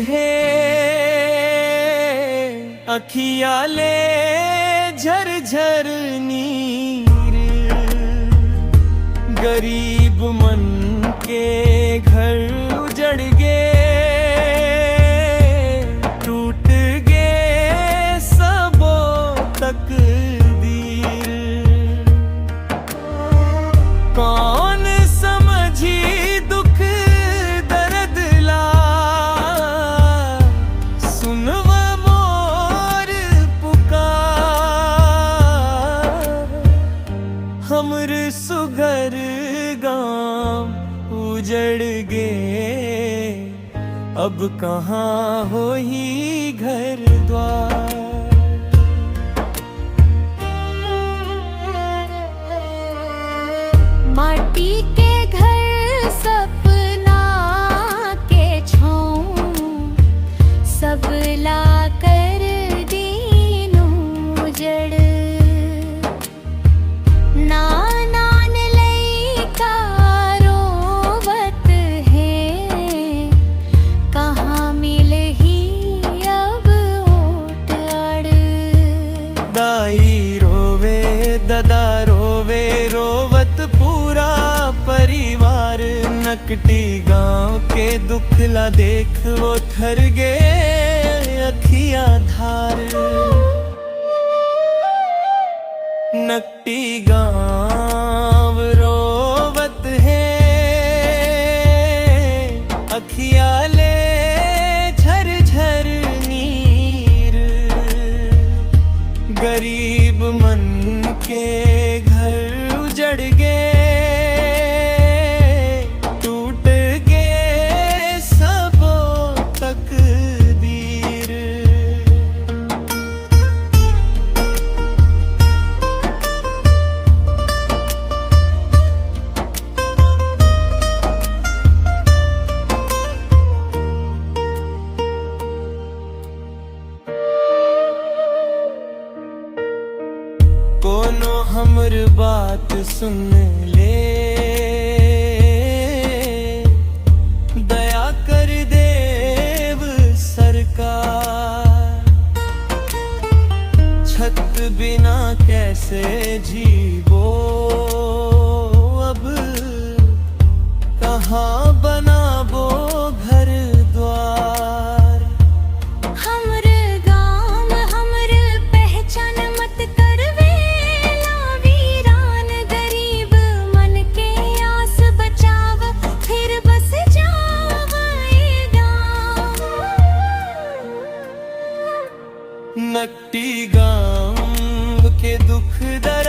है अखिया ले झरझर नीर, गरीब मन के घर उजड़ गे, टूट गे सबो तकदीर। कौन समझी दुख दर्द ला, सुनव मोर पुकार। हमर सुघर गाँव उजड़ गे, अब कहाँ होई घर द्वार। माटी के घर सपना के छाँव, सब ला कर दीनू उजड़। नान लइका रोवत है, कहाँ मिलही अब ओट अड़। दाई रोवे ददा रोवे, रोवत पूरा परिवार। नकटी गांव के दुख ला देख वो थर गे अखिया धार। नकटी गांव रोवत है अखिया ले झरझर नीर, गरीब मन के घर उजड़ गे, टूट गे सबो तकदीर। कोनो हमर बात सुन ले, दया कर देव सरकार। छत बिना कैसे जीवो, अब कहाँ बनाबो घर द्वार। हमर गाँव हमर पहचान मत करवेला वीरान, गरीब मन के आस बचाव, फिर बस जाव ए गाँव। नकटी गांव के दुख दर्द